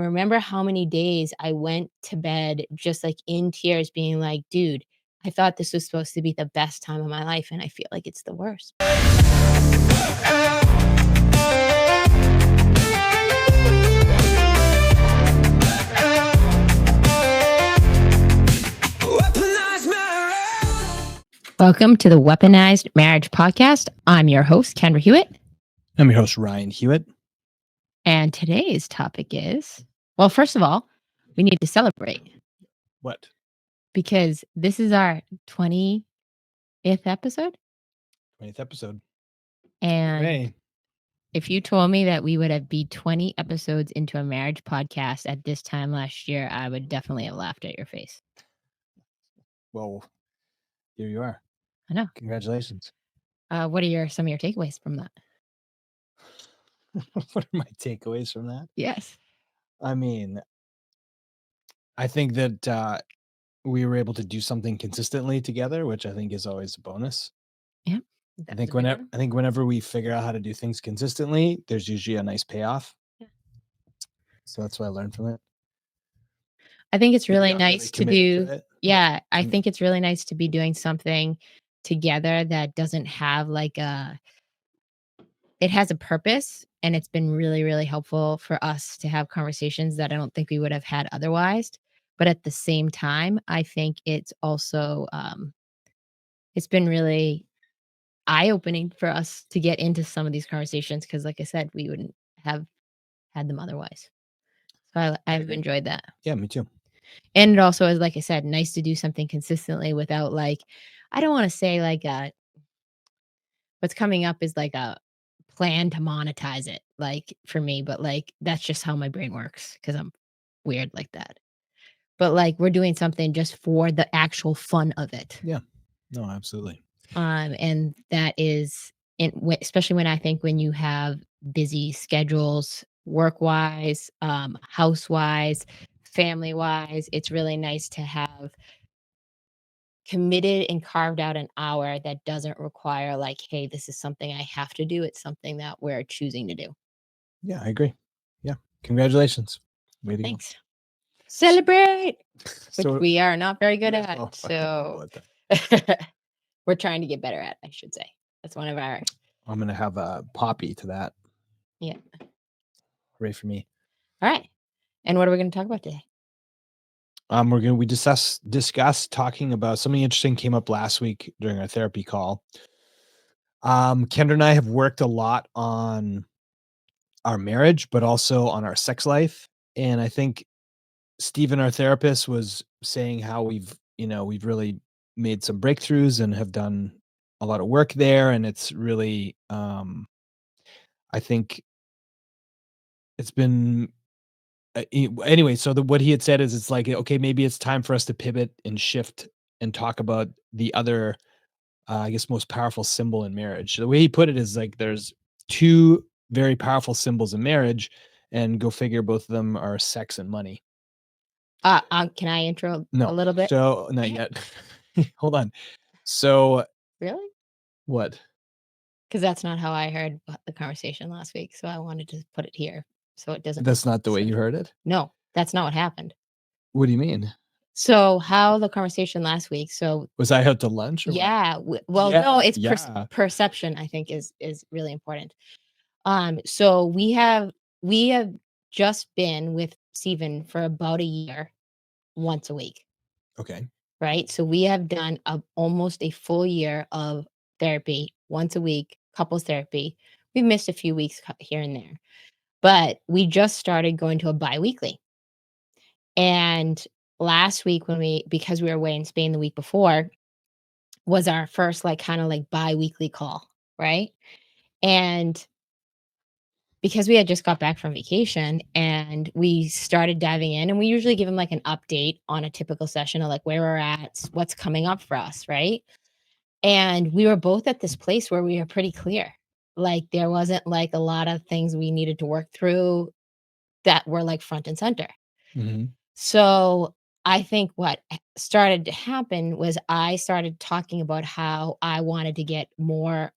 remember how many days I went to bed just like in tears, being like, dude, I thought this was supposed to be the best time of my life, and I feel like it's the worst. Welcome to the Weaponized Marriage Podcast. I'm your host, Kendra Hewitt. I'm your host, Ryan Hewitt. And today's topic is, well, first of all, we need to celebrate. What? Because this is our 20th episode. 20th episode. And Hooray. if you told me that we would be 20 episodes into a marriage podcast at this time last year, I would definitely have laughed at your face. Well, here you are. I know. Congratulations. What are some of your takeaways from that? What are my takeaways from that? Yes. I mean, I think that we were able to do something consistently together, which I think is always a bonus. Yeah. I think whenever we figure out how to do things consistently, there's usually a nice payoff. Yeah. So that's what I learned from it. I think it's really nice to do. Yeah, I think it's really nice to be doing something together that doesn't have it has a purpose, and it's been really, really helpful for us to have conversations that I don't think we would have had otherwise. But at the same time, I think it's also, it's been really eye-opening for us to get into some of these conversations because, like I said, we wouldn't have had them otherwise. So I've enjoyed that. Yeah, me too. And it also is, like I said, nice to do something consistently without I don't want to say what's coming up is a plan to monetize it, for me, but that's just how my brain works because I'm weird like that. But we're doing something just for the actual fun of it. Yeah, no, absolutely. And that is, especially when you have busy schedules, work-wise, house-wise, family-wise, it's really nice to have committed and carved out an hour that doesn't require hey, this is something I have to do. It's something that we're choosing to do. Yeah, I agree. Yeah. Congratulations. Way to Thanks. Go. Celebrate, which so, we are not very good at. So we're trying to get better at, I should say. That's one of our. I'm going to have a poppy to that. Yeah. Hooray for me. All right. And what are we going to talk about today? We discuss talking about something interesting came up last week during our therapy call. Kendra and I have worked a lot on our marriage, but also on our sex life. And I think Stephen, our therapist, was saying how we've really made some breakthroughs and have done a lot of work there. And it's really, I think it's been, anyway, so what he had said is it's okay, maybe it's time for us to pivot and shift and talk about the other, I guess, most powerful symbol in marriage. The way he put it is there's two very powerful symbols in marriage, and go figure both of them are sex and money. Can I intro a little bit? So not yet. Hold on. So really? What? Because that's not how I heard the conversation last week. So I wanted to put it here so it doesn't. That's not the way you heard it? No, that's not what happened. What do you mean? So how the conversation last week. So was I out to lunch? Or yeah. No, it's perception, I think is really important. So we have just been with Stephen for about a year, once a week. Okay. Right. So we have done almost a full year of therapy, once a week, couples therapy. We've missed a few weeks here and there, but we just started going to a bi-weekly. And last week because we were away in Spain the week before, was our first bi-weekly call. Right. And because we had just got back from vacation and we started diving in, and we usually give them an update on a typical session of where we're at, what's coming up for us. Right. And we were both at this place where we were pretty clear. There wasn't a lot of things we needed to work through that were front and center. Mm-hmm. So I think what started to happen was I started talking about how I wanted to get more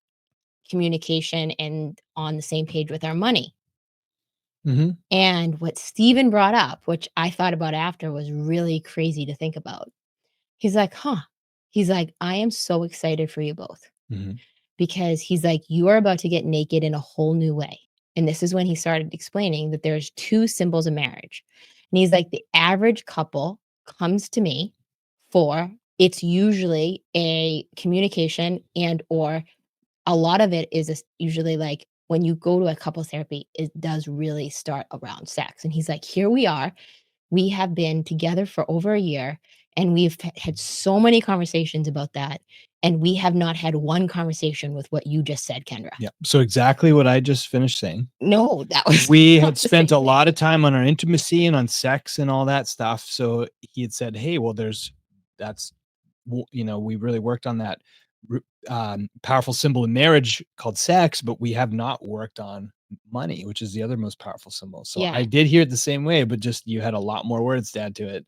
communication and on the same page with our money. Mhm. And what Steven brought up, which I thought about after, was really crazy to think about. He's like, "Huh." He's like, "I am so excited for you both." Mhm. Because he's like, "You are about to get naked in a whole new way." And this is when he started explaining that there's 2 symbols of marriage. And he's like, "The average couple comes to me for it's usually a communication and or a lot of it is usually like when you go to a couples therapy, it does really start around sex." And he's like, "Here we are. We have been together for over a year and we've had so many conversations about that. And we have not had one conversation with what you just said, Kendra." Yeah. So exactly what I just finished saying. No, that was We not had the spent same a thing. lot of time on our intimacy and on sex and all that stuff. So he had said, "Hey, well, that's, we really worked on that powerful symbol in marriage called sex, but we have not worked on money, which is the other most powerful symbol." So I Yeah. did hear it the same way, but just you had a lot more words to add to it,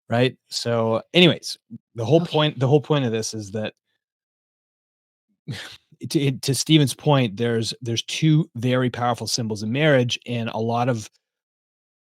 right? So, anyways, Okay. the whole point of this is that to Steven's point, there's two very powerful symbols in marriage, and a lot of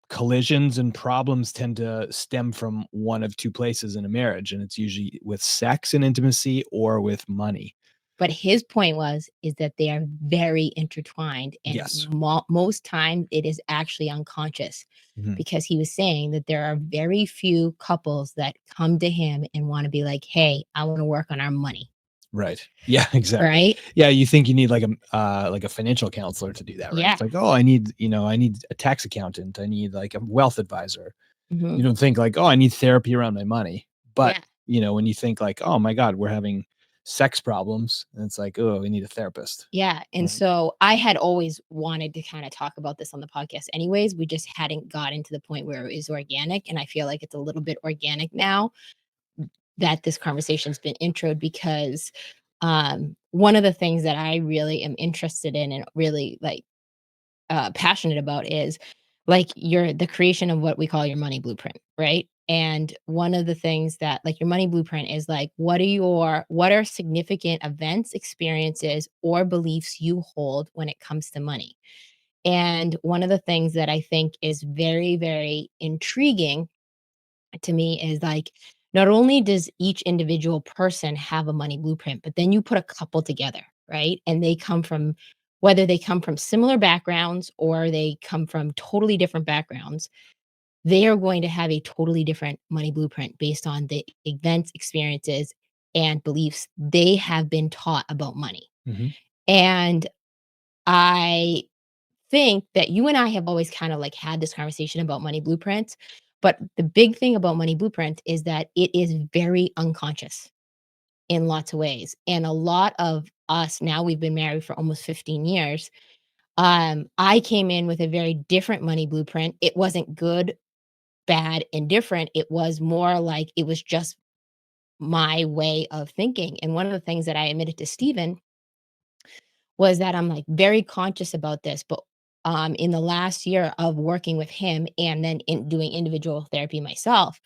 collisions and problems tend to stem from one of two places in a marriage, and it's usually with sex and intimacy or with money. But his point is that they are very intertwined and Yes. most times it is actually unconscious Mhm. because he was saying that there are very few couples that come to him and want to be like, "Hey, I want to work on our money." Right. Yeah, exactly. Right? Yeah, you think you need like a financial counselor to do that, right? Yeah. It's like, "Oh, I need a tax accountant. I need like a wealth advisor." Mhm. You don't think like, "Oh, I need therapy around my money." But, Yeah. when you think like, "Oh my god, we're having sex problems," and it's like, "Oh, we need a therapist." Yeah, and Right? so I had always wanted to kinda talk about this on the podcast anyways, we just hadn't gotten to the point where it was organic, and I feel like it's a little bit organic now that this conversation's been introed because, one of the things that I really am interested in and really, like, passionate about is like your the creation of what we call your money blueprint, right? And one of the things that like your money blueprint is like what are significant events, experiences, or beliefs you hold when it comes to money. And one of the things that I think is very, very intriguing to me is like not only does each individual person have a money blueprint, but then you put a couple together, right? And they come from whether they come from similar backgrounds or they come from totally different backgrounds, they are going to have a totally different money blueprint based on the events, experiences, and beliefs they have been taught about money. Mhm. And I think that you and I have always kind of like had this conversation about money blueprints, but the big thing about money blueprint is that it is very unconscious in lots of ways. And a lot of us now we've been married for almost 15 years. I came in with a very different money blueprint. It wasn't good, bad, indifferent. It was more like it was just my way of thinking. And one of the things that I admitted to Steven was that I'm, like, very conscious about this, but, in the last year of working with him and then in doing individual therapy myself,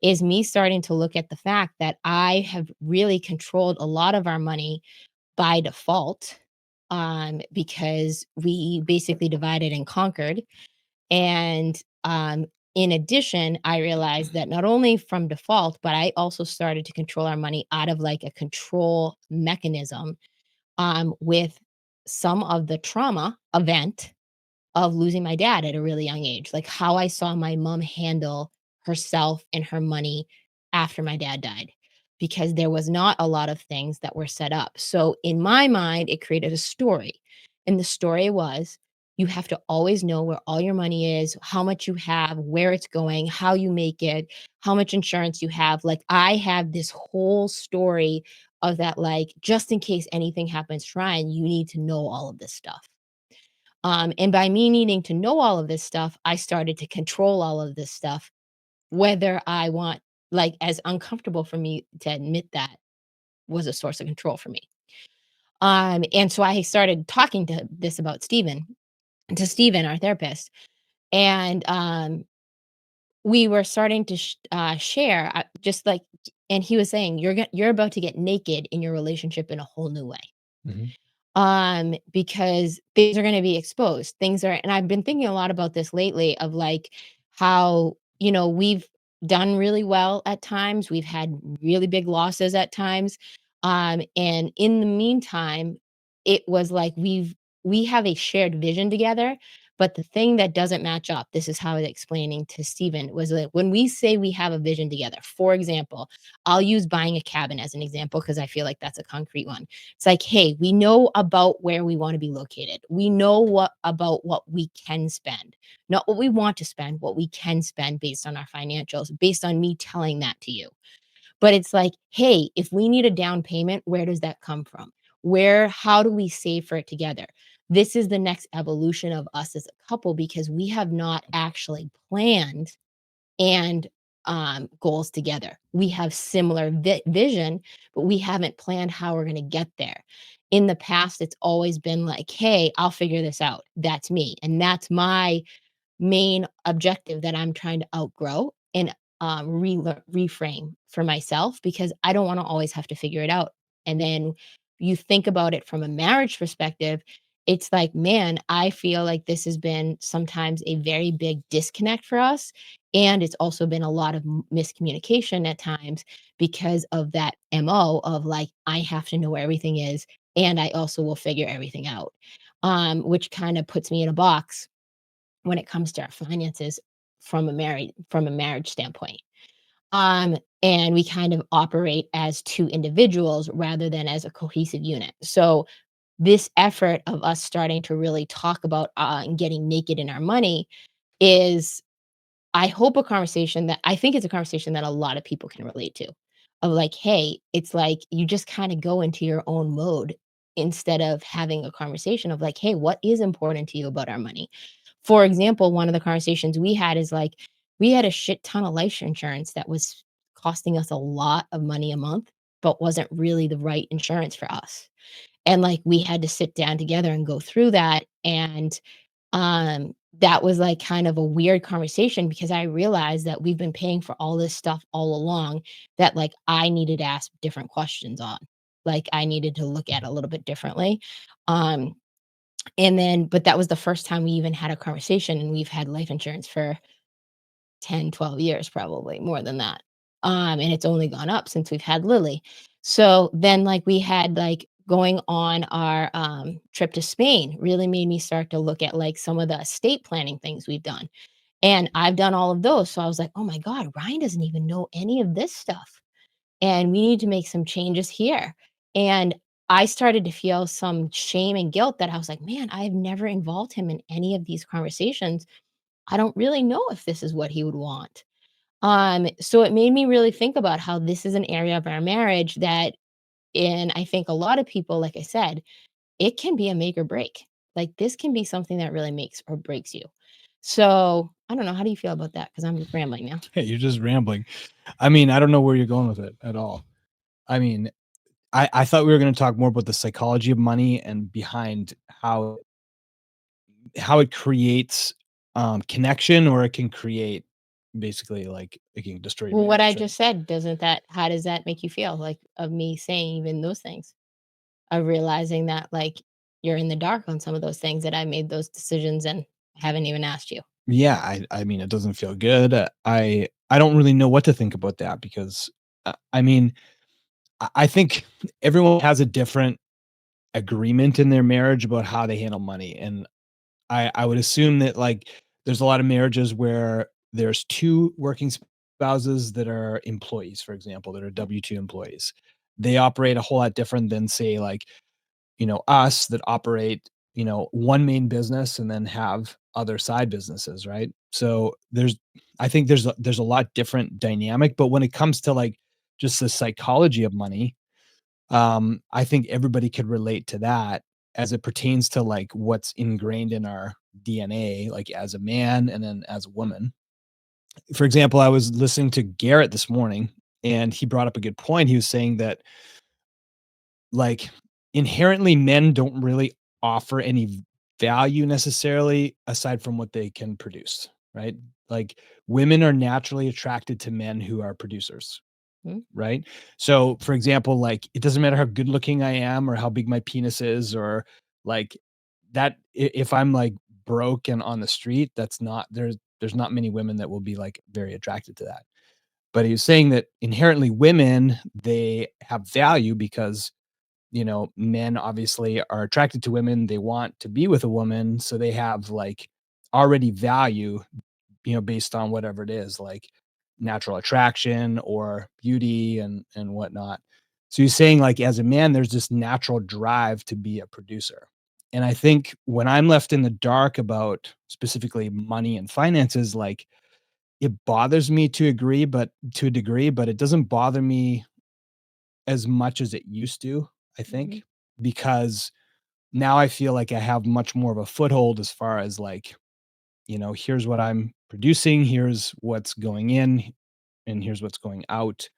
is me starting to look at the fact that I have really controlled a lot of our money by default, because we basically divided and conquered, and, in addition, I realized that not only from default, but I also started to control our money out of, like, a control mechanism with some of the trauma event of losing my dad at a really young age, like how I saw my mom handle herself and her money after my dad died, because there was not a lot of things that were set up. So in my mind, it created a story. And the story was you have to always know where all your money is, how much you have, where it's going, how you make it, how much insurance you have. Like I have this whole story of that, like, just in case anything happens to Ryan, you need to know all of this stuff. And by me needing to know all of this stuff, I started to control all of this stuff, whether I want, like, as uncomfortable for me to admit that was a source of control for me. And so I started talking to Steven, our therapist, and we were starting to share, just like, and he was saying, you're about to get naked in your relationship in a whole new way. Mhm. because things are going to be exposed. Things are, and I've been thinking a lot about this lately of like how, we've done really well at times. We've had really big losses at times. And in the meantime, it was like we have a shared vision together. But the thing that doesn't match up, this is how I was explaining to Stephen, was that when we say we have a vision together, for example, I'll use buying a cabin as an example because I feel like that's a concrete one. It's like, hey, we know about where we want to be located. We know what we can spend, not what we want to spend, what we can spend based on our financials, based on me telling that to you. But it's like, hey, if we need a down payment, where does that come from? How do we save for it together? This is the next evolution of us as a couple because we have not actually planned and goals together. We have similar vision, but we haven't planned how we're going to get there. In the past, it's always been like, hey, I'll figure this out. That's me. And that's my main objective that I'm trying to outgrow and reframe for myself because I don't want to always have to figure it out. And then you think about it from a marriage perspective, it's like, man, I feel like this has been sometimes a very big disconnect for us. And it's also been a lot of miscommunication at times because of that MO of like, I have to know where everything is and I also will figure everything out, which kind of puts me in a box when it comes to our finances from a marriage standpoint. And we kind of operate as two individuals rather than as a cohesive unit. So this effort of us starting to really talk about and getting naked in our money is I hope a conversation that I think it's a conversation that a lot of people can relate to. Of like, hey, it's like you just kind of go into your own mode instead of having a conversation of like, hey, what is important to you about our money? For example, one of the conversations we had is like, we had a shit ton of life insurance that was costing us a lot of money a month, but wasn't really the right insurance for us. And like we had to sit down together and go through that. And that was like kind of a weird conversation because I realized that we've been paying for all this stuff all along that like I needed to ask different questions on. Like I needed to look at a little bit differently. Um, and then, but that was the first time we even had a conversation, and we've had life insurance for 10, 12 years, probably more than that. And it's only gone up since we've had Lily. So then like we had like going on our trip to Spain really made me start to look at like some of the estate planning things we've done. And I've done all of those. So I was like, oh my God, Ryan doesn't even know any of this stuff. And we need to make some changes here. And I started to feel some shame and guilt that I was like, man, I've never involved him in any of these conversations. I don't really know if this is what he would want. So it made me really think about how this is an area of our marriage that, and I think a lot of people, like I said, it can be a make or break. Like this can be something that really makes or breaks you. So I don't know. How do you feel about that? Because I'm rambling now. Hey, you're just rambling. I mean, I don't know where you're going with it at all. I mean, I thought we were going to talk more about the psychology of money and behind how it creates connection, or it can create basically like it can destroy your Well, what I marriage, right? just said, how does that make you feel? Like of me saying even those things, of realizing that like you're in the dark on some of those things that I made those decisions and haven't even asked you. Yeah, I mean, it doesn't feel good. I don't really know what to think about that because I mean, I think everyone has a different agreement in their marriage about how they handle money, and I would assume that, like, there's a lot of marriages where there's 2 working spouses that are employees, for example, that are W-2 employees. They operate a whole lot different than, say, like, us that operate, one main business and then have other side businesses, right? So, I think there's a lot different dynamic, but when it comes to, like, just the psychology of money, I think everybody could relate to that as it pertains to like what's ingrained in our DNA, like as a man and then as a woman. For example, I was listening to Garrett this morning and he brought up a good point. He was saying that like inherently men don't really offer any value necessarily aside from what they can produce, right? Like women are naturally attracted to men who are producers. Mhm, right? So, for example, like, it doesn't matter how good looking I am or how big my penis is or like that if I'm like broke and on the street, that's not there's not many women that will be like very attracted to that. But he was saying that inherently women, they have value because, men obviously are attracted to women. They want to be with a woman. So they have like already value, based on whatever it is, like natural attraction or beauty and whatnot. So he's saying like as a man, there's this natural drive to be a producer. And I think when I'm left in the dark about specifically money and finances, like it bothers me to a degree, but it doesn't bother me as much as it used to, I mhm, think, because now I feel like I have much more of a foothold as far as like, here's what I'm producing, here's what's going in, and here's what's going out.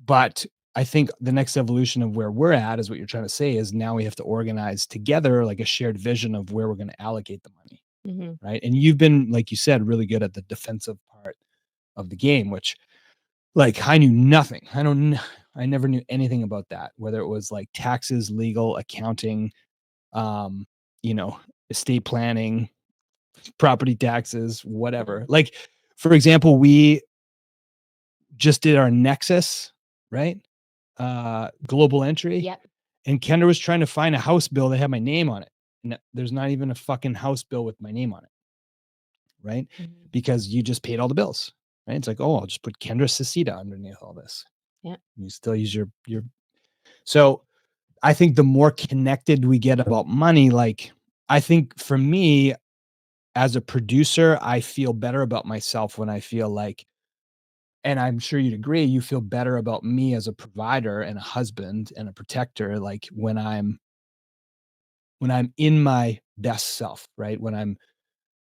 But I think the next evolution of where we're at is what you're trying to say is now we have to organize together like a shared vision of where we're going to allocate the money. mhm, Right. And you've been, like you said, really good at the defensive part of the game, which like I knew nothing. I never knew anything about that, whether it was like taxes, legal, accounting, um, you know, estate planning, property taxes, whatever. mhm. Like, for example, we just did our Nexus, right? Global entry. Yep. And Kendra was trying to find a house bill that had my name on it. And there's not even a fucking house bill with my name on it, right? Mhm. Because you just paid all the bills, right? It's like, oh, I'll just put Kendra Sasita underneath all this. Yep. You still use your so I think the more connected we get about money, like I think for me as a producer, I feel better about myself when I feel like, and I'm sure you'd agree, you feel better about me as a provider and a husband and a protector, like when I'm in my best self, right? When I'm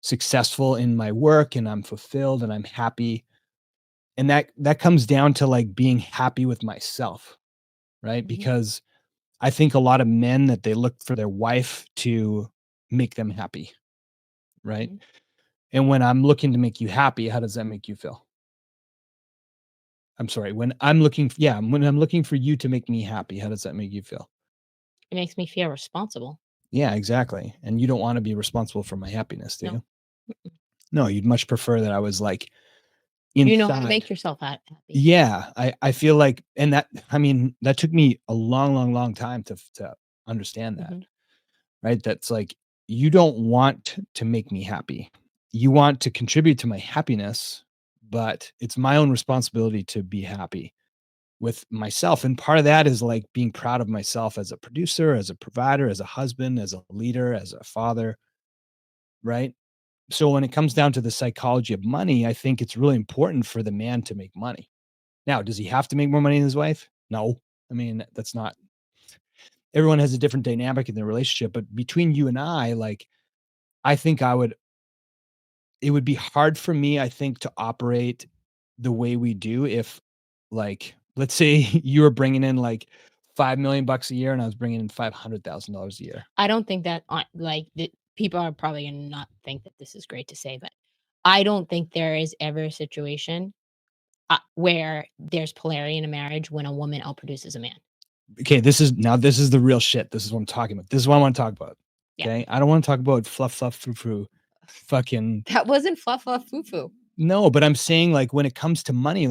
successful in my work and I'm fulfilled and I'm happy. And that comes down to like being happy with myself, right? Mhm, Because I think a lot of men that they look for their wife to make them happy, right? mhm. And when I'm looking to make you happy, how does that make you feel? I'm sorry, when I'm looking for you to make me happy, how does that make you feel? It makes me feel responsible. Yeah, exactly. And you don't wanna be responsible for my happiness, do No. you? Mm-mm. No, you'd much prefer that I was, like, You know how to inside. make yourself happy. Yeah, I feel like and that I mean, that took me a long, long, long time to understand that, Mhm, right? That's like, you don't want to make me happy. You want to contribute to my happiness, but it's my own responsibility to be happy with myself. And part of that is like being proud of myself as a producer, as a provider, as a husband, as a leader, as a father, right? So when it comes down to the psychology of money, I think it's really important for the man to make money. Now, does he have to make more money than his wife? No. I mean, that's not everyone has a different dynamic in their relationship, but between you and I, like I think I would it would be hard for me, I think, to operate the way we do if, like, let's say you were bringing in like 5 million bucks a year and I was bringing in $500,000 a year. I don't think that like people are probably gonna not think that this is great to say, but I don't think there is ever a situation where there's polarity in a marriage when a woman outproduces a man. Okay, this is the real shit. This is what I'm talking about. This is what I want to talk about. Yeah. Okay. I don't want to talk about fluff, fluff, frou, frou, fucking That wasn't fluff, fluff, foo foo. no, but I'm saying like when it comes to money,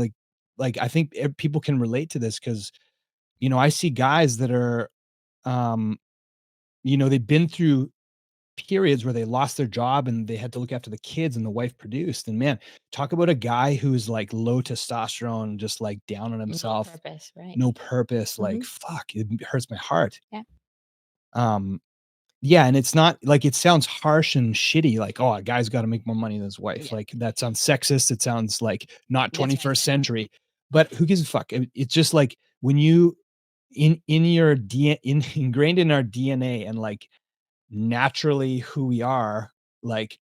like I think people can relate to this because I see guys that are um, they've been through periods where they lost their job and they had to look after the kids and the wife produced. And man, talk about a guy who's like low testosterone, just like down on No himself, purpose, right? no purpose, like Mhm. fuck, it hurts my heart. Yeah. Um, yeah, and it's not like it sounds harsh and shitty, like, oh, a guy's got to make more money than his wife. Yeah. Like that sounds sexist. It sounds like not That's why I 21st said no. century. But who gives a fuck? It's just like when you in your ingrained in our DNA and like naturally who we are, like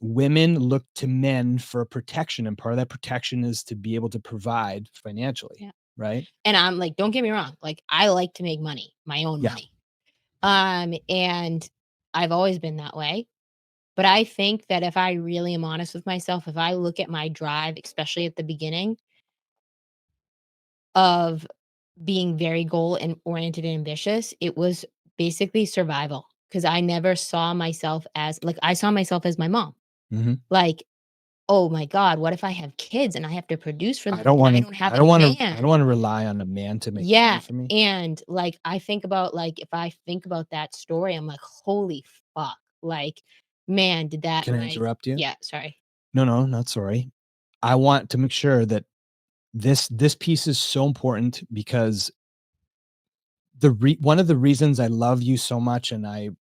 women look to men for protection, and part of that protection is to be able to provide financially, Yeah. right? And I'm like, don't get me wrong, like I like to make money, my own Yeah. money. And I've always been that way. But I think that if I really am honest with myself, if I look at my drive, especially at the beginning, of being very goal and oriented and ambitious, it was basically survival because I never saw myself as like, I saw myself as my mom. Mhm. Like, "Oh my god, what if I have kids and I have to produce for I them don't and I wanna don't have I a don't wanna I don't man?" wanna rely on a man to make money Yeah, for me. and, like, I think about, like, if I think about that story, I'm like, "Holy fuck." Like, man, did that, Can I like interrupt you? yeah, sorry. No, no, not sorry. I want to make sure that this piece is so important because one of the reasons I love you so much and I'm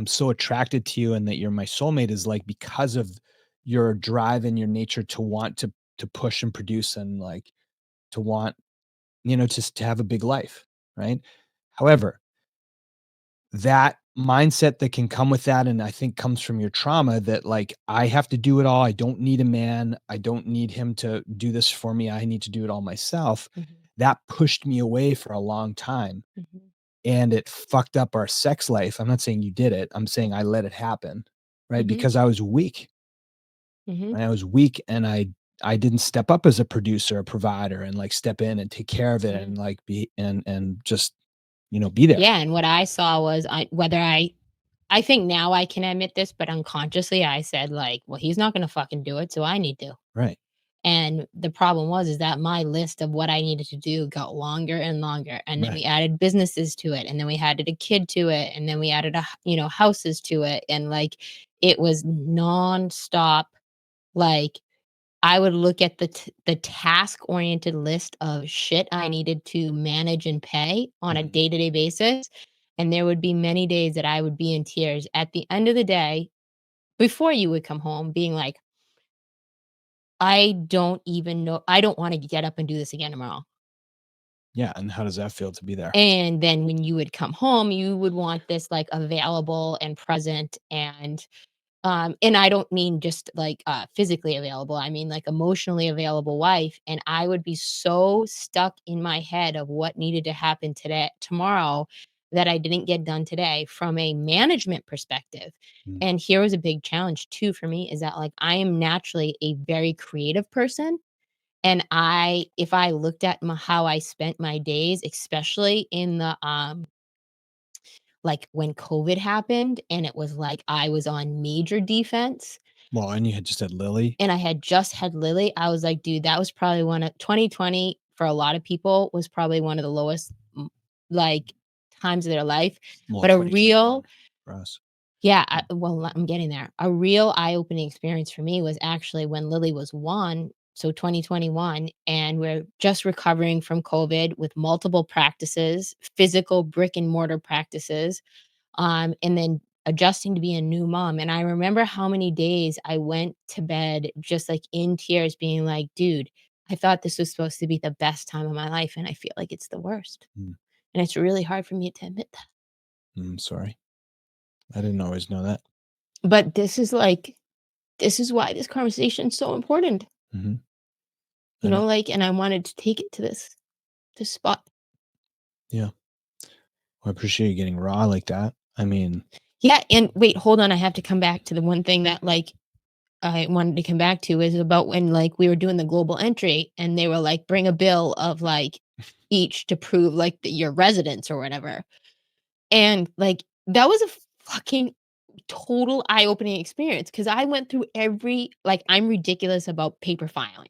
so attracted to you and that you're my soulmate is, like, because of your drive and your nature to want to push and produce and, like, to want, just to have a big life, right? However, that mindset that can come with that, and I think comes from your trauma that, like, I have to do it all. I don't need a man. I don't need him to do this for me. I need to do it all myself. Mhm, That pushed me away for a long time mhm, and it fucked up our sex life. I'm not saying you did it. I'm saying I let it happen, right? mhm, Because I was weak. mhm. Right? I was weak and I didn't step up as a producer, a provider and like step in and take care of it Yeah. and like be and just, be there. Yeah, and what I saw was I think now I can admit this, but unconsciously I said, like, "Well, he's not gonna fucking do it, so I need to." Right. And the problem was is that my list of what I needed to do got longer and longer, and then Right. we added businesses to it, and then we added a kid to it, and then we added houses to it, and, like, it was nonstop, like, I would look at the task-oriented list of shit I needed to manage and pay on a Mhm. day-to-day basis, and there would be many days that I would be in tears at the end of the day, before you would come home being like, I don't wanna get up and do this again tomorrow. Yeah. And how does that feel to be there? And then when you would come home, you would want this, like, available and present and I don't mean just, like, physically available, I mean, like, emotionally available wife, and I would be so stuck in my head of what needed to happen tomorrow, that I didn't get done today from a management perspective. Mm. And here was a big challenge too for me is that, like, I am naturally a very creative person, and if I looked at how I spent my days, especially in like, when COVID happened and it was like I was on major defense Well, and you had just had Lily. and I had just had Lily, I was like, "Dude, that was probably one of 2020 for a lot of people was probably one of the lowest, like, times of their life." Well, But a real 2021 for us. yeah, Mm. I'm getting there. A real eye-opening experience for me was actually when Lily was 1, so 2021, and we're just recovering from COVID with multiple practices, physical brick and mortar practices, and then adjusting to be a new mom. And I remember how many days I went to bed just like in tears, being like, dude, I thought this was supposed to be the best time of my life, and I feel like it's the worst. Mm. And it's really hard for me to admit that. Sorry. I didn't always know that. But this is why this conversation is so important. Mhm. I know. Like, and I wanted to take it to this spot. Yeah. Well, I appreciate you getting raw like that. I mean, Yeah, and wait, hold on. I have to come back to the one thing that like I wanted to come back to is about when, like, we were doing the global entry and they were like, "Bring a bill of, like, each to prove, like, your residence or whatever." And, like, that was a fucking total eye-opening experience because I went through I'm ridiculous about paper filing.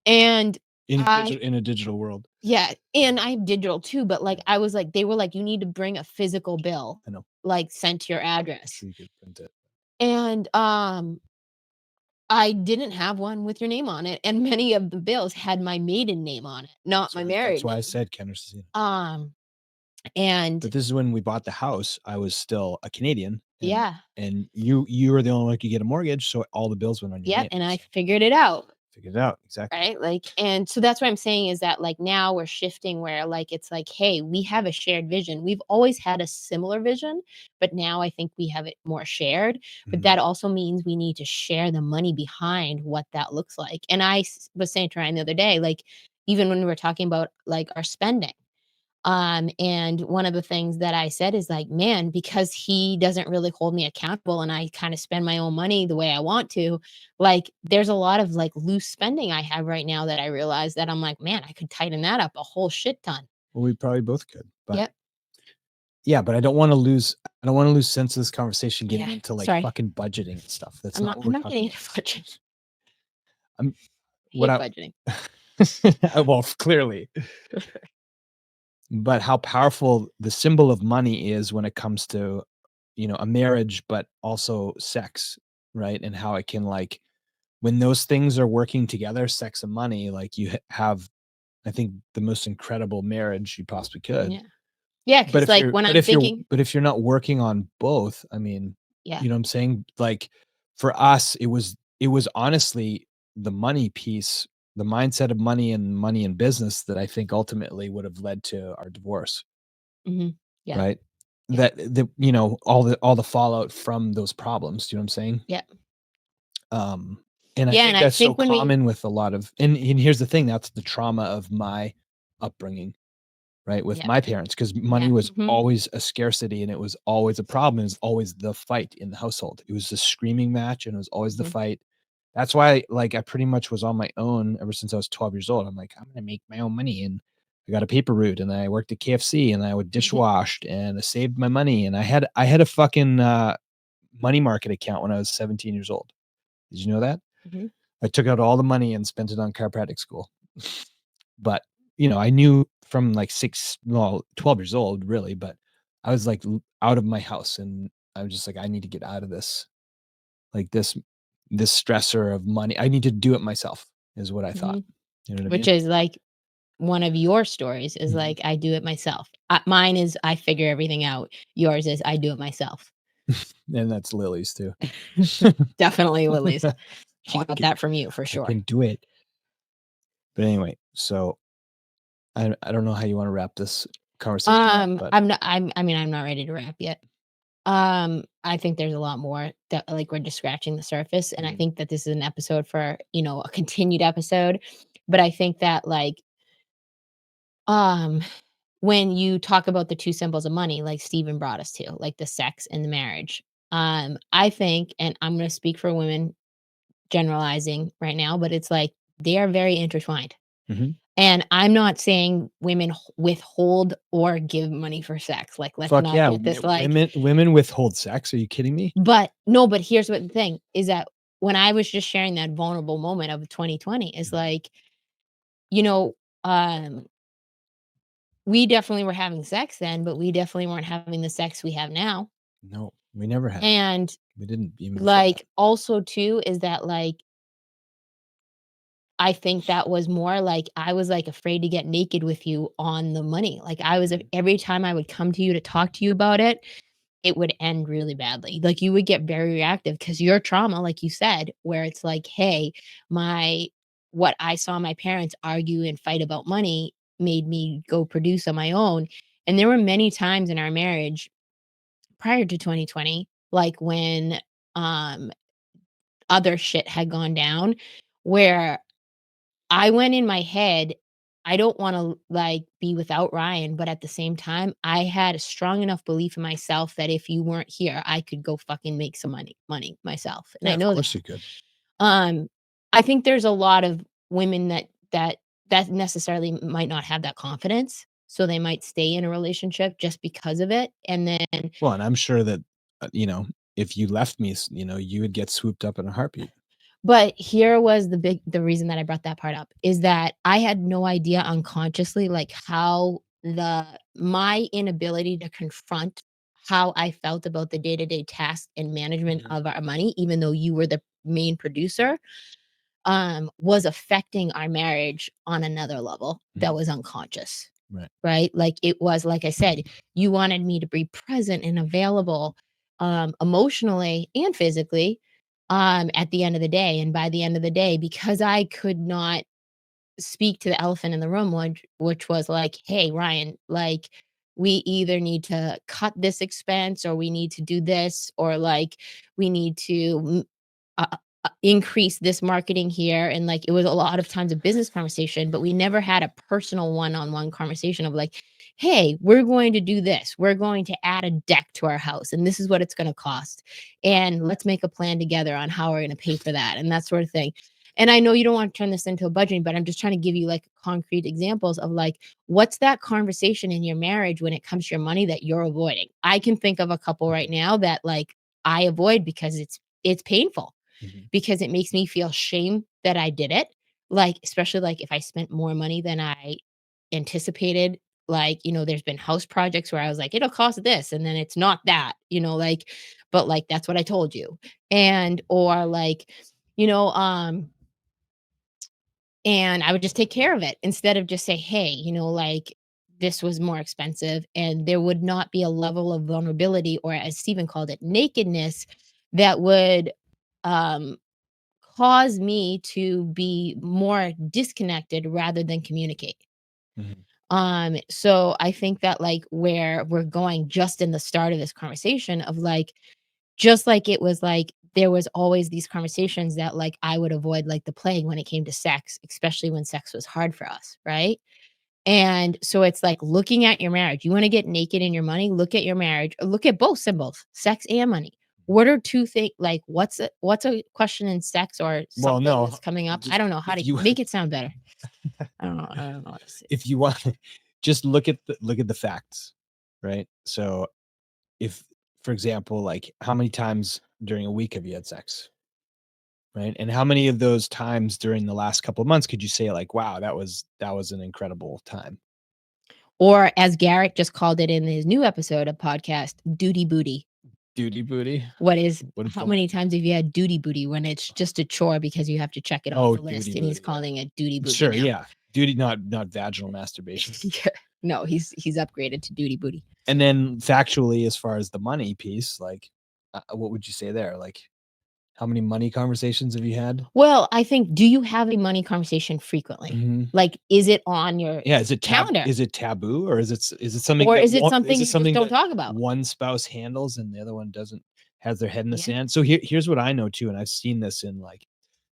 And I in a digital world. yeah, and I'm digital too, but, like, I was like they were like, "You need to bring a physical bill, I know. like, sent to your I'm address." sure you could print it. And, I didn't have one with your name on it, and many of the bills had my maiden name on it, not my That's married why I name. said Kendra. Um, and But this is when we bought the house. I was still a Canadian, and yeah, you were the only one who could get a mortgage, so all the bills went on your yep, name. and I So figured it out, figured it out exactly. right? Like, and so that's what I'm saying is that, like, now we're shifting where, like, it's like, "Hey, we have a shared vision." We've always had a similar vision, but now I think we have it more shared, but Mhm. that also means we need to share the money behind what that looks like, and was saying to Ryan the other day, like, even when we were talking about, like, our spending. And one of the things that I said is like, man, because he doesn't really hold me accountable and I kind of spend my own money the way I want to, like, there's a lot of like loose spending I have right now that I realize that I'm like, man, I could tighten that up a whole shit ton. Well, we probably both could, but Yep. yeah, but I don't wanna lose sense of this conversation getting Yeah. into, like, Sorry. fucking budgeting and stuff. That's I'm not not what I'm we're not getting talking into budgeting. I'm what Hate I budgeting. well, clearly, but how powerful the symbol of money is when it comes to, a marriage, but also sex, right? And how it can, like, when those things are working together, sex and money, like, you have, I think, the most incredible marriage you possibly could. Yeah. Yeah, But because like when I'm thinking if you're not working on both, I mean, yeah. you know what I'm saying? Like, for us, it was honestly the money piece, the mindset of money and business that I think ultimately would have led to our divorce, Mhm. Yeah. right? Yeah. All the fallout from those problems, do you know what I'm saying? Yeah. Um, and I Yeah, and think I that's so think when we common with a lot of, and here's the thing, that's the trauma of my upbringing, right, with yeah. my parents, because money Yeah. was Mhm. always a scarcity and it was always a problem. It was always the fight in the household. It was the screaming match and it was always the Mhm. fight. That's why, like, I pretty much was on my own ever since I was 12 years old. I'm like, I'm gonna make my own money, and I got a paper route, and I worked at KFC, and I would Mhm. dishwashed, and I saved my money, and I had a fucking money market account when I was 17 years old. Did you know that? Mhm. I took out all the money and spent it on chiropractic school. But, I knew from like 12 years old, really, but I was like out of my house, and I was just like, I need to get out of this, like this stressor of money. I need to do it myself, is what I thought. Mhm. You know what I Which mean? is like one of your stories is Mhm. like, I do it myself. Mine is I figure everything out. Yours is I do it myself. And that's Lily's too. Definitely Lily's. Oh, She got that from you for I sure. can do it. But anyway, so I don't know how you want to wrap this conversation up, but I mean, I'm not ready to wrap yet. I think there's a lot more that like we're just scratching the surface. And I Mhm, think that this is an episode for, a continued episode. But I think that like um when you talk about the two symbols of money, like Stephen brought us to, like the sex and the marriage. I think, and I'm gonna speak for women generalizing right now, but it's like they are very intertwined. mhm. And I'm not saying women withhold or give money for sex. Like, let's Fuck not yeah, get this like, women withhold sex. Are you kidding me? but no, but here's what the thing is that when I was just sharing that vulnerable moment of 2020 is Mhm. like, you know, um, we definitely were having sex then, but we definitely weren't having the sex we have now. No, we never had. And We didn't even before that. like also too is that like I think that was more like I was like afraid to get naked with you on the money. Like I was Mhm, every time I would come to you to talk to you about it, it would end really badly. Like, you would get very reactive because your trauma, like you said, where it's like, "Hey, my what I saw my parents argue and fight about money made me go produce on my own." And there were many times in our marriage prior to 2020, like when, um, other shit had gone down, where I went in my head, I don't wanna, like, be without Ryan, but at the same time, I had a strong enough belief in myself that if you weren't here, I could go fucking make some money myself, and yeah, I of know course that. you could. Um, I think there's a lot of women that necessarily might not have that confidence, so they might stay in a relationship just because of it, and then Well, and I'm sure that, if you left me, you would get swooped up in a heartbeat. but here was the reason that I brought that part up, is that I had no idea unconsciously, like, how my inability to confront how I felt about the day-to-day tasks and management Mhm, of our money, even though you were the main producer, was affecting our marriage on another level that mhm, was unconscious, right. right? Like, it was like I said, you wanted me to be present and available, emotionally and physically, at the end of the day, and by the end of the day, because I could not speak to the elephant in the room, which was like, "Hey, Ryan, like, we either need to cut this expense or we need to do this, or, like, we need to increase this marketing here." And it was a lot of times a business conversation, but we never had a personal one-on-one conversation of like, hey, we're going to do this. We're going to add a deck to our house, and this is what it's going to cost. And let's make a plan together on how we're going to pay for that and that sort of thing. And I know you don't want to turn this into a budgeting, but I'm just trying to give you like concrete examples of like, what's that conversation in your marriage when it comes to your money that you're avoiding? I can think of a couple right now that like I avoid because it's painful, Mhm. because it makes me feel shame that I did it. Like, especially like if I spent more money than I anticipated. Like, there's been house projects where I was like, it'll cost this, and then it's not that, like, but like that's what I told you. And or like, you know, and I would just take care of it instead of just say, hey, like this was more expensive, and there would not be a level of vulnerability, or as Stephen called it, nakedness, that would um cause me to be more disconnected rather than communicate. Mhm. So I think that like where we're going just in the start of this conversation of like, just like it was like there was always these conversations that like I would avoid like the plague when it came to sex, especially when sex was hard for us, right? And so it's like looking at your marriage. You want to get naked in your money, look at your marriage, or look at both symbols, sex and money. What are two things like what's a question in sex or Well, something no, that's coming up? I just don't know how if to you make it sound better. I don't know how to say. if you want, just look at the facts, right? So if, for example, like how many times during a week have you had sex, right? And how many of those times during the last couple of months could you say like, wow, that was an incredible time? Or as Garrett just called it in his new episode of podcast, duty booty. Duty booty. What is How the many times have you had duty booty when it's just a chore because you have to check it off Oh, the duty list, and he's booty, yeah. calling it duty booty Sure, now. yeah. Duty, not vaginal masturbation. Yeah. No, he's upgraded to duty booty. And then factually, as far as the money piece, like, what would you say there? Like, how many money conversations have you had? Well, I think, do you have a money conversation frequently? Mhm. Like, is it on your Yeah, calendar? is it taboo, or is it something Or that is it one is something it you just something don't that talk about? one spouse handles and the other one doesn't, has their head in the Yeah. sand? So here's what I know too, and I've seen this in like,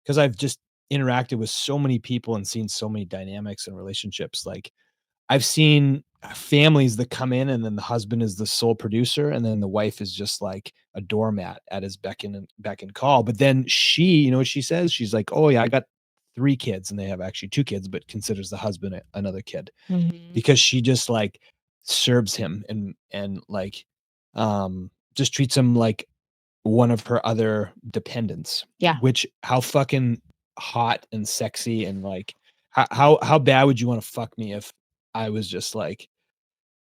because 'cause I've just interacted with so many people and seen so many dynamics and relationships, like I've seen families that come in and then the husband is the sole producer and then the wife is just like a doormat at his beck and call. But then she, you know what she says? She's like, "Oh yeah, I got 3 kids," and they have actually 2 kids, but considers the husband another kid Mhm. because she just like serves him and like just treats him like one of her other dependents, Yeah. which how fucking hot and sexy and like how bad would you wanna fuck me if I was just like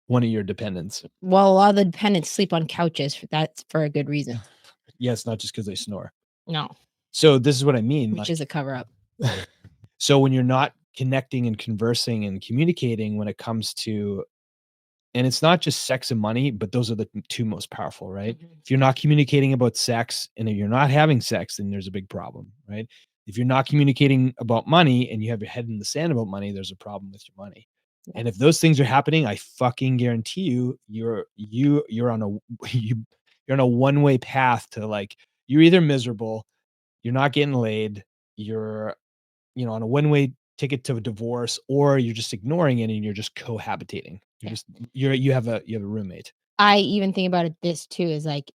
one of your dependents? Well, a lot of the dependents sleep on couches. That's for a good reason. Yes, not just because they snore. No, So this is what I mean, which is like a cover up. so when you're not connecting and conversing and communicating when it comes to, and it's not just sex and money, but those are the 2 most powerful, right? Mhm. If you're not communicating about sex and if you're not having sex, then there's a big problem, right? If you're not communicating about money and you have your head in the sand about money, there's a problem with your money. Yeah. And if those things are happening, I fucking guarantee you, you're on a you're on a one-way path to like you're either miserable, you're not getting laid, you're on a one-way ticket to a divorce, or you're just ignoring it and you're just cohabitating. You're Yeah. just you have a roommate. I even think about it this too is like,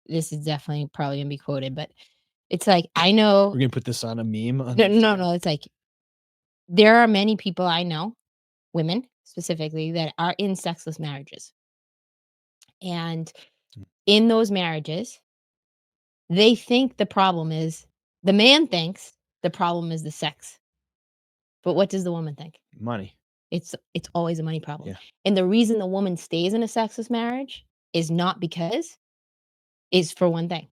this is definitely probably gonna be quoted, but it's like I know. We're gonna put this on a meme on No, no, Instagram. no. It's like there are many people I know, women specifically, that are in sexless marriages. And Mm, in those marriages, they think the man thinks the problem is the sex. But what does the woman think? money. It's always a money problem. Yeah, And the reason the woman stays in a sexless marriage is not because is for one thing,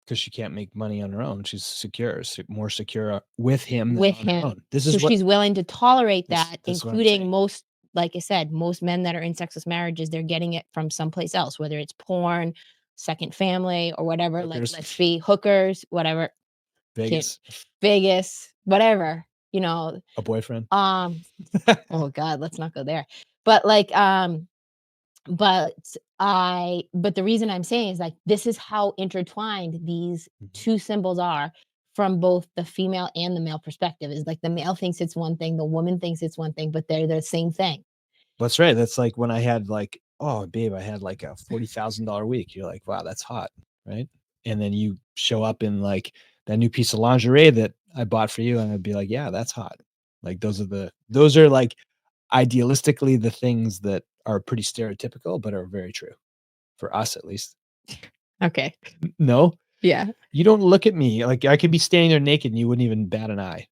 because she can't make money on her own. She's secure, more secure with him than with on her him. own. This So is what she's willing to tolerate this that, this is what I'm saying. including most, like I said, most men that are in sexless marriages, they're getting it from someplace else, whether it's porn, second family, or whatever. Like, Hookers, let's be hookers, whatever, can't, Vegas, Vegas, whatever, you know. a boyfriend. Um, oh God, let's not go there. But like, but but the reason I'm saying is like this is how intertwined these Mhm. two symbols are from both the female and the male perspective. Is like the male thinks it's one thing, the woman thinks it's one thing, but they're the same thing. That's right. That's like when I had like, oh, babe, I had like a $40,000 week. You're like, wow, that's hot, right? And then you show up in like that new piece of lingerie that I bought for you, and I'd be like, yeah, that's hot. Like those are like idealistically the things that are pretty stereotypical, but are very true for us at least. Okay. No, Yeah. you don't look at me like I could be standing there naked and you wouldn't even bat an eye,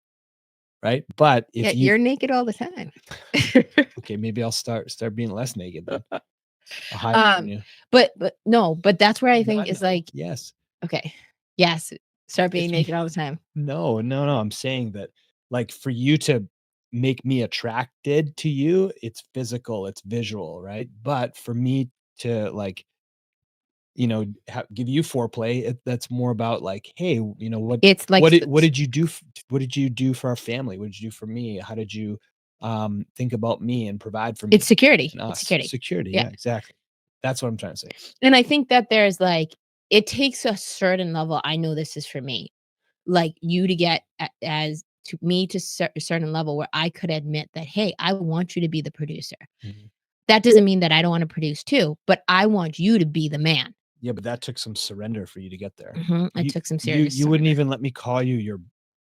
right? But Yeah, if you you're naked all the time. okay, maybe I'll start being less naked then. I'll hide from Um, you. but no, but that's where I think Not is no. like, Yes. okay, yes, start being If you naked all the time. no, no, no, I'm saying that, like, for you to make me attracted to you, it's physical, it's visual, right? But for me to, like, give you foreplay, that's more about, like, "Hey, It's like what did you do what did you do for our family? What did you do for me? How did you, think about me and provide for it's me security. and It's us?" security. Security, Yeah. yeah, exactly. That's what I'm trying to say. And I think that there's like it takes a certain level. I know this is for me. Like you to get as to me to a certain level where I could admit that, hey, I want you to be the producer. Mhm. That doesn't mean that I don't want to produce too, but I want you to be the man. Yeah, but that took some surrender for you to get there. I You took some you serious you wouldn't surrender. even let me call you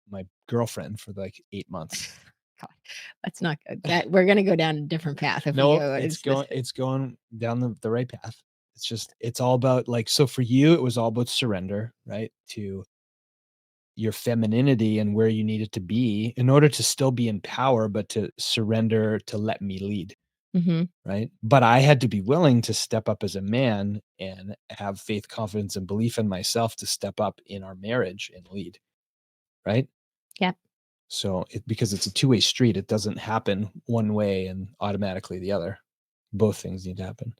my girlfriend for, like, 8 months. God, that's not good. That we're gonna go down a different path if we No, go it's into this. going down the right path. It's all about, like so for you, it was all about surrender, right, to your femininity and where you needed to be in order to still be in power, but to surrender to let me lead, Mhm. right? But I had to be willing to step up as a man and have faith, confidence, and belief in myself to step up in our marriage and lead, right? Yep. So because it's a two-way street, it doesn't happen one way and automatically the other. Both things need to happen.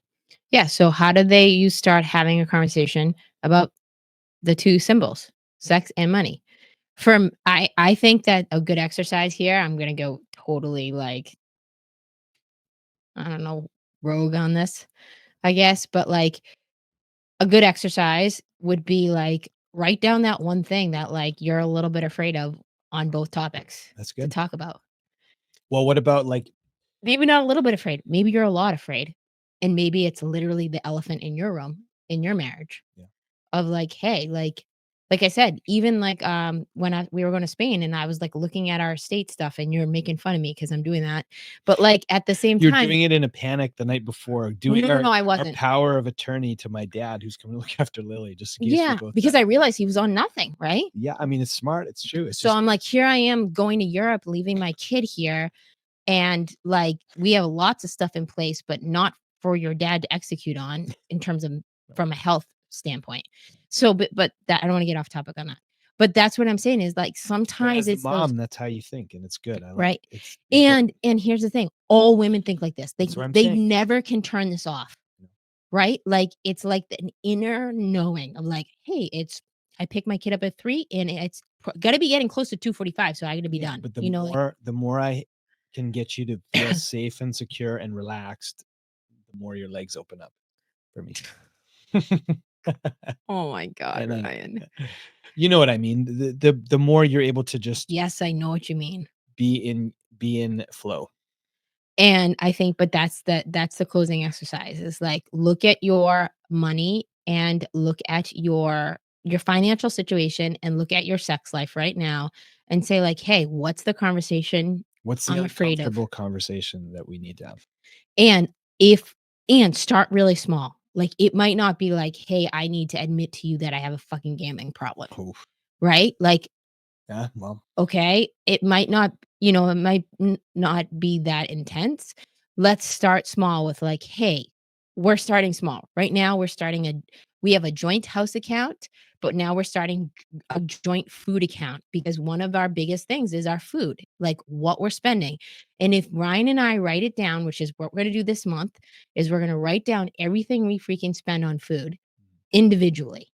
Yeah, so how did you start having a conversation about the 2 symbols, sex and money? I think that a good exercise here, I'm gonna go totally, like, I don't know, rogue on this, I guess, but, like, a good exercise would be, like, write down that one thing that, like, you're a little bit afraid of on both topics That's to good. talk about. Well, what about like Maybe not a little bit afraid, maybe you're a lot afraid, and maybe it's literally the elephant in your room, in your marriage. yeah. Of like, hey, like I said, even like, when we were going to Spain and I was, like, looking at our estate stuff and you're making fun of me because 'cause I'm doing that, but, like, at the same You're time doing it in a panic the night before, doing no, no, our no, I our wasn't. power of attorney to my dad who's coming to look after Lily just in case we Yeah, both die. because I realized he was on nothing, right? Yeah, I mean, it's smart, it's true, it's So just I'm like, here I am going to Europe, leaving my kid here, and, like, we have lots of stuff in place, but not for your dad to execute on in terms of from a health standpoint. So, but that I don't wanna get off topic on that. But that's what I'm saying is, like, but sometimes as a it's those mom, that's how you think, and it's good, I like right? it's And important. here's the thing, all women think like this. That's what I'm They saying. never can turn this off, right? Like, it's like an inner knowing of like, "Hey, I pick my kid up at 3 and it's gotta be getting close to 2:45, so I gotta be Yeah, done." but Like the more I can get you to feel safe and secure and relaxed, the more your legs open up for me. oh my god, And, Ryan. you know what I mean? The more you're able to just Yes, I know what you mean. be in flow. And I think but that's the closing exercise is like, look at your money and look at your financial situation and look at your sex life right now and say like, "Hey, what's the conversation What's the I'm afraid of?" uncomfortable conversation that we need to have? And if and start really small. Like, it might not be like, "Hey, I need to admit to you that I have a fucking gambling problem." Oof. Right? Like, Yeah, well, okay, it might not, it might not be that intense. Let's start small with like, hey, we're starting small. Right now, we have a joint house account, but now we're starting a joint food account because one of our biggest things is our food, like what we're spending. And if Ryan and I write it down, which is what we're going to do this month, is we're going to write down everything we freaking spend on food individually.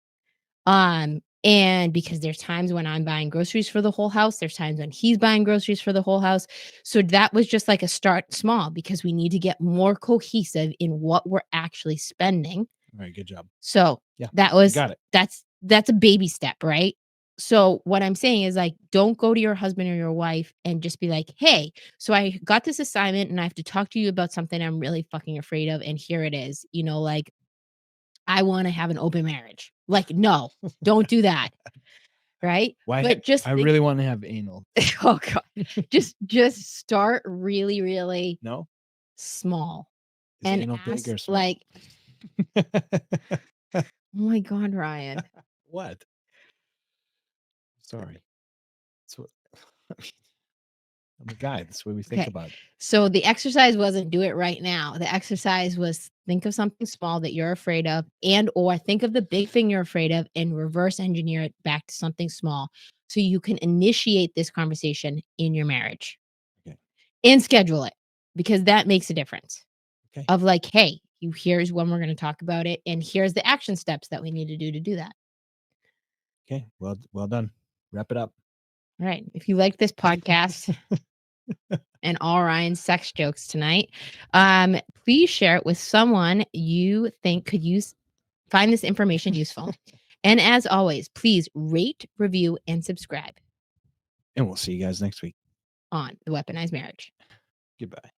And because there's times when I'm buying groceries for the whole house, there's times when he's buying groceries for the whole house. So that was just like a start small because we need to get more cohesive in what we're actually spending. all right, good job. So Yeah, that you was got it. that's a baby step, right? So what I'm saying is, like, don't go to your husband or your wife and just be like, "Hey, so I got this assignment and I have to talk to you about something I'm really fucking afraid of, and here it is." Like, I wanna have an open marriage. Like, no, don't do that, right? Why But just I think really wanna have anal. oh god. Just start really, really No? small Is and anal big ask, or small? like, "Oh my god, Ryan." What? Sorry. That's what I'm a guy, that's what we think Okay. about. So the exercise wasn't do it right now. The exercise was think of something small that you're afraid of and or think of the big thing you're afraid of and reverse engineer it back to something small so you can initiate this conversation in your marriage Okay. and schedule it because that makes a difference. Okay. Of like, hey, here's when we're going to talk about it and here's the action steps that we need to do that. Okay. Well done. Wrap it up. All right. If you like this podcast, and all Ryan's sex jokes tonight. Please share it with someone you think could find this information useful. And as always, please rate, review, and subscribe And we'll see you guys next week. on the Weaponized Marriage. Goodbye.